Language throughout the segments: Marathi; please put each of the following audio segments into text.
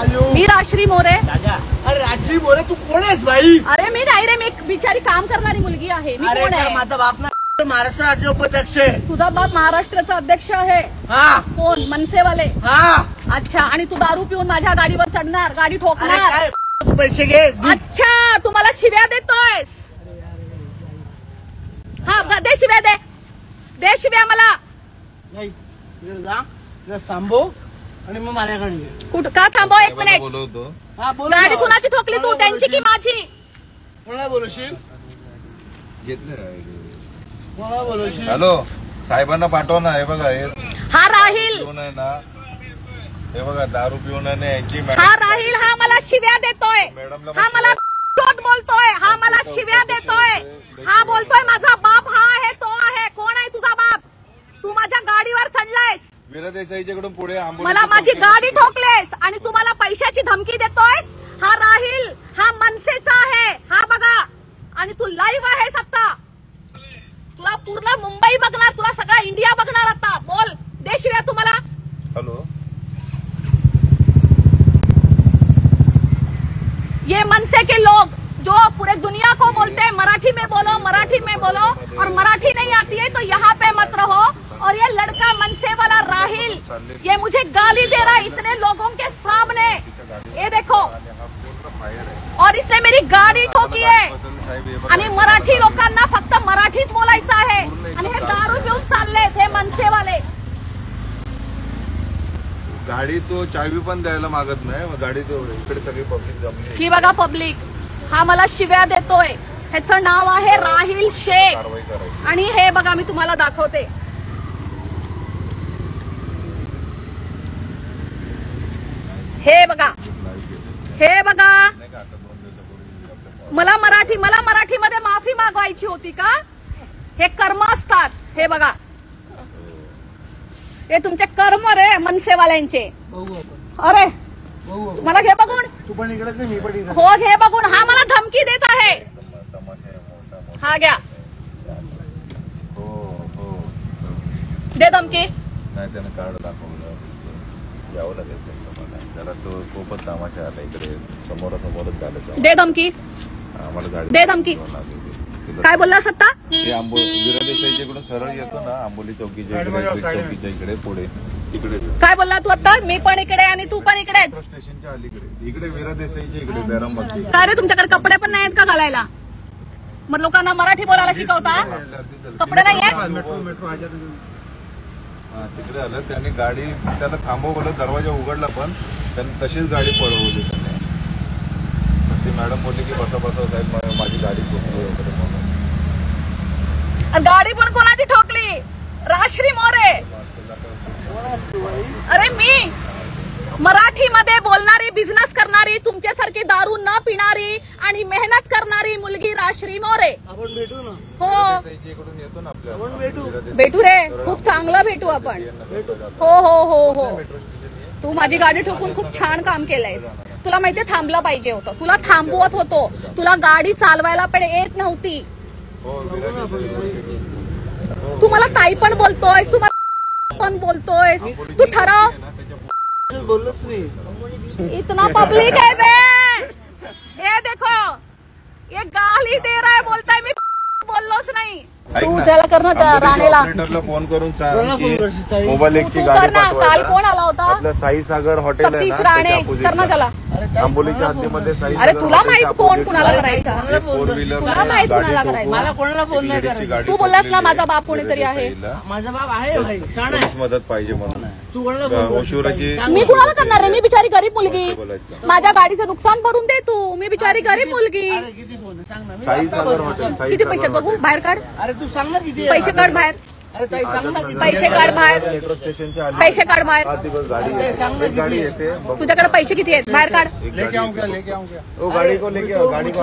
मी राश्री मोरे। अरे राश्री मोरे तू कोण आहेस भाई? अरे मी नाही रे, मी एक बिचारी काम करणारी मुलगी आहे। मी कोण आहे? माझा बाप ना महाराष्ट्र राज्य उपाध्यक्ष आहे। तुझा बाप महाराष्ट्राचा अध्यक्ष आहे? हा। कोण? मनसेवाले? हा। अच्छा, आणि तू दारू पिऊन माझ्या गाडीवर चढणार, गाडी ठोकणार? तू पैसे घे। अच्छा, तू मला शिव्या देतोयस? हा, दे शिव्या, दे शिव्या मला। नाही सांभो आणि मग माझ्याकडे कुठं का थांबव? एक मिनिट बोलवतो। हा बोल। गाडी कुणाची ठोकली तू, त्यांची की माझी? कोणाला बोलवशील? कोणाला बोलवशील? हॅलो, साहेबांना पाठव ना। हे बघा, हा राहील पिऊन आहे ना, हे बघा दारू पिऊन आहे यांची। हा राहील, हा मला शिव्या देतोय, हा मला बोलतोय, हा मला शिव्या देतोय, हा बोलतोय माझा बाप हा आहे, तो आहे। कोण आहे तुझा बाप? तू माझ्या गाडीवर चढलायस, वीरा देसाईच्याकडून पुढे मला माझी गाडी ठोकलेस आणि तू मला पैशाची धमकी देतोयस। हा राहील, हा मनसेचा आहे, हा बघा, आणि तू लाईव्ह आहेस आता। तुला पूर्ण मुंबई बघणार, तुला सगळा इंडिया बघणार आता। बोल, दे शिव्या तू मला। हॅलो, ये मनसे के लोग जो पूरे दुनिया को बोलते हैं मराठी में बोलो, मराठी में बोलो, और मराठी नहीं आती है तो यहाँ पे मत रहो। और ये लड़का मनसे वाला राहिल, ये मुझे गाली दे रहा है इतने लोगों के सामने। ये देखो, और इसने मेरी गाडी ठोकी आहे आणि मराठी लोकांना फक्त मराठीच बोलायचं आहे आणि हे दारू पिऊन चाललेत हे मनसेवाले। गाडी तो चावी पण द्यायला मागत नाही, गाडी तो इकडे सगळी पब्लिक जमली। ही बघा पब्लिक, हा मला शिव्या देतोय। ह्याचं नाव आहे राहिल शेख आणि हे बघा मी तुम्हाला दाखवते। हे बघा, हे बघा, मला मराठीमध्ये माफी मागवायची होती का? हे कर्म असतात, हे बघा, हे तुमचे कर्म रे मनसेवाल्यांचे। अरे मला घे बघून, तू पण इकडेच मी पण इकडे। हो घे बघून, हा मला धमकी देत आहे। हा घ्या, दे धमकी। नाही, त्यानं कार्ड दाखवलं, यावं लागेल जरा, तो खूपच तमाशा आला इकडे, समोरासमोरच झालं। दे धमकी, आम्हाला गाडी दे धमकी। काय बोललास आता? वीरा देसाईच्याकडून सरळ येतो ना, आंबोली चौकीच्या इकडे पुढे तिकडे। काय बोलला तू आता? मी पण इकडे आणि तू पण इकडेच। स्टेशनच्या अलीकडे, इकडे वीरा देसाईच्या इकडे बेरामती। काय रे, तुमच्याकडे कपडे पण नाहीत का घालायला? मग लोकांना मराठी बोलायला शिकवता? कपडे नाही आहेत? तिकडे आलं, त्याने गाडी त्याला थांबवलं, दरवाजा उघडला पण त्याने तशीच गाडी पळवली त्याने। ती मॅडम बोलली की बसा बसा साहेब, माझी गाडी ठोकली वगैरे म्हणून। गाडी पण कोणाची ठोकली? राश्री मोरे। अरे मी मराठीमध्ये बोलणारी, बिझनेस करणारी, तुमच्यासारखी दारू न पिणारी आणि मेहनत करणारी मुलगी राश्री मोरे। आपण भेटू ना। हो येतो ना आपल्या, आपण भेटू रे, खूप चांगलं भेटू आपण। हो हो हो हो, तू माझी गाडी ठोकून खूप छान काम केलंयस। तुला माहितीये थांबलं पाहिजे होतं, तुला थांबवत होतो, तुला गाडी चालवायला पण येत नव्हती। तू मला ताई पण बोलतोयस, तू मला पण बोलतोयस, तू ठरव। बोललोच नाही, इतना पब्लिक है बे, ये देखो, ये गाली दे रहा है, बोलताय मी बोललोच नाही। तू त्याला कर ना, राणेला फोन करून सांग की मोबाईल एकची गाडी पाठवा। काल कोण आला होता? आपलं साई सागर हॉटेल आहे सतीश राणे, कर ना त्याला। आंबोलीच्या हद्दीमध्ये साई। अरे तुला माहित कोण कुणाला करायचा? फोर व्हीलर तुला माहित कुणाला करायचा? मला कोणाला फोन नाही करायचा। तू बोललास ना माझा बाप कोणीतरी आहे। माझा बाप आहे भाई, शाणा आहे। मदत पाहिजे म्हणून तू कोणाला फोन? शिवराजी, मी कुणाला करणार रे? मी बिचारी गरीब मुलगी, माझ्या गाडीचं नुकसान भरून दे तू। मी बिचारी गरीब मुलगी। अरे किती फोन सांग ना। साई सागर हॉटेल। किती पैसे बघू? बाहेर काढ, अरे तू सांग ना किती पैसे काढ बाहेर, अरे ताई सांग ना किती पैसे काढ बाहेर, मेट्रो स्टेशनच्या पैसे काढ बाहेर। गाडी येते, तुझ्याकडे पैसे किती आहेत? बाहेर काढ। लेके आऊंगा वो गाड़ी को लेके आओ, गाड़ी को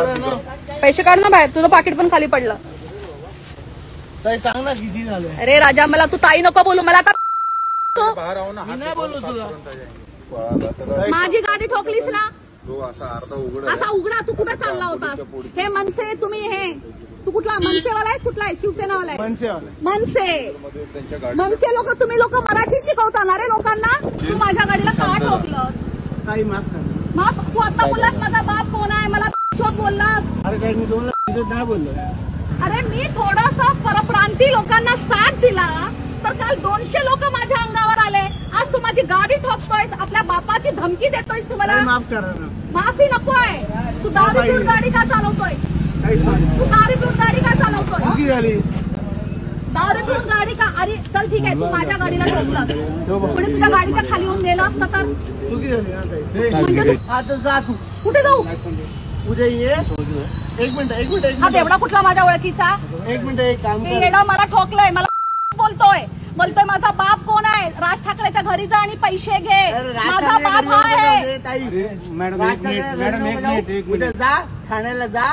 पैसे काढ ना बाहेर, तुझं पाकिट पण खाली पडलं। ताई सांग ना किती झालं? अरे राजा, मला तू ताई नको बोलू, मला आता बाहेर आओ ना। मी नाही बोललो तुला। माझी गाडी ठोकलीस ना, तो असा अर्धा उघड असा उघडा। तू कुठे चालला होतास? हे मनसे, तुम्ही हे तू कुठला मनसेवाला आहे? कुठला आहे? शिवसेनावाला आहे? मनसे। त्यांच्या गाडी मनसे लोक, तुम्ही लोक मराठी शिकवता ना रे लोकांना? तू माझ्या गाडीला का ठोकलं? ताई माफ कर. माफ तू आता बोललास माझा बाप कोण आहे मला चोट बोललास. अरे काय मी तुम्हाला नाही बोललो. अरे मी थोडासा परप्रांती लोकांना साथ दिला तर काल 200 लोक माझ्या अंगावर आले. आज तू माझी गाडी ठोकतोयस, आपल्या बापाची धमकी देतोयस. तुम्हाला माफ करा ना. माफी नकोय. तू दारू पिऊन गाडी का चालवतोय? तू दारू पिऊन गाडी का चालवतोय? चुकी झाली. दारू पिऊन गाडी का? अरे चल ठीक आहे, तू माझ्या गाडीला ठोकलास, पुढे तुझ्या गाडीच्या खाली येऊन गेला असता तर चुकी झाली ना ताई. म्हणजे आता जा तू. कुठे जाऊ? उद्या ये. एक मिनिट हा तेवढा कुठला माझ्या ओळखीचा? एक मिनिट एक काम कर. येणं मला ठोकलंय, मला बोलतोय माझा बाप कोण आहे? राज ठाकरेच्या घरी जा आणि पैसे घे. माझा बाप हा आहे. उद्या जा ठाण्याला जा.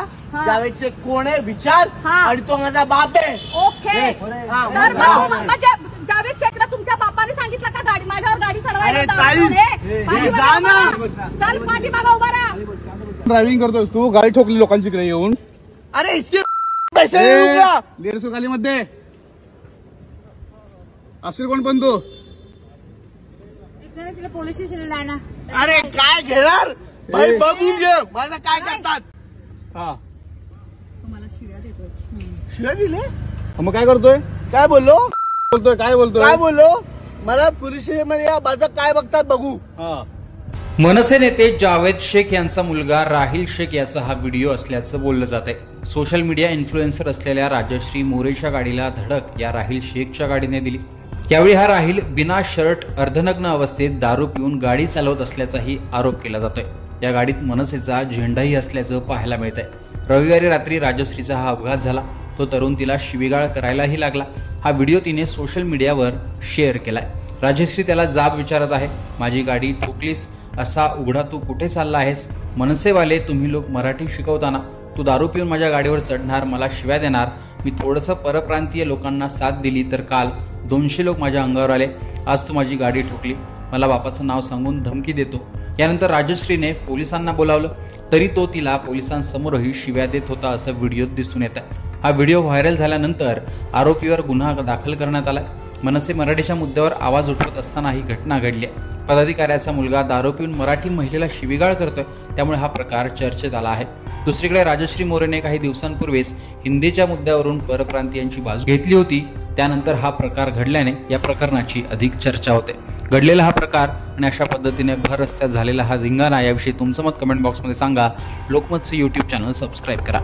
जावेदचे कोण आहे विचार आणि तो माझा बाप आहे. ओके. तर म्हणजे जावेद शेखला तुमच्या बापाने सांगितलं का गाडी माझ्यावर गाडी चढवायला? चल पाठीमागा उभा राहा. ड्रायव्हिंग करतोय तू, गाडी ठोकली लोकांच्याकडे येऊन. अरे इसके पैसे 150 गालीमध्ये असेल कोण पण तू. तिला पोलीस स्टेशनला आहे ना. अरे काय घेणार भाई बघून घे माझं काय करतात. हा तुम्हाला शिव्या देतोय. शिवाय दिले मग काय करतोय? काय बोललो काय बोललो मला पोलीस स्टेशनमध्ये या माझं काय बघतात बघू. हा मनसे नेते जावेद शेख यांचा मुलगा राहिल शेख याचा हा व्हिडिओ असल्याचं बोललं जात आहे. सोशल मीडिया इन्फ्लुएन्सर असलेल्या राजश्री मोरेच्या गाडीला धडक या राहिल शेखच्या गाडीने दिली. यावेळी हा राहिल बिना शर्ट अर्धनग्न अवस्थेत दारू पिऊन गाडी चालवत असल्याचाही आरोप केला जातोय. या गाडीत मनसेचा झेंडाही असल्याचं पाहायला मिळतंय. रविवारी रात्री राजश्रीचा हा अपघात झाला. तो तरुण तिला शिवीगाळ करायलाही लागला. हा व्हिडिओ तिने सोशल मीडियावर शेअर केलाय. राजश्री त्याला जाब विचारत आहे. माझी गाडी ठोकलीस असा उघडा तू कुठे चालला आहेस? मनसेवाले तुम्ही लोक मराठी शिकवताना तू दारू पिऊन माझ्या गाडीवर चढणार, मला शिव्या देणार. मी थोडंसं परप्रांतीय लोकांना साथ दिली तर काल 200 लोक माझ्या अंगावर आले. आज तू माझी गाडी ठोकली, मला बापाचं नाव सांगून धमकी देतो. यानंतर राजश्रीने पोलिसांना बोलावलं तरी तो तिला पोलिसांसमोरही शिव्या देत होता असं व्हिडिओत दिसून येत आहे. हा व्हिडिओ व्हायरल झाल्यानंतर आरोपीवर गुन्हा दाखल करण्यात आला. मनसे मराठीच्या मुद्द्यावर आवाज उठवत असताना ही घटना घडली आहे. पदाधिकाऱ्याचा मुलगा दारू पिऊन मराठी महिलेला शिवीगाळ करतोय, त्यामुळे हा प्रकार चर्चेत आला आहे. दुसरीकडे राजश्री मोरेने काही दिवसांपूर्वीच हिंदीच्या मुद्द्यावरून परप्रांतीयांची बाजू घेतली होती. त्यानंतर हा प्रकार घडल्याने या प्रकरणाची अधिक चर्चा होते. घडलेला हा प्रकार आणि अशा पद्धतीने भर रस्त्यात झालेला हा धिंगाणा याविषयी तुमचं मत कमेंट बॉक्समध्ये सांगा. लोकमतचं YouTube चॅनल सबस्क्राईब करा.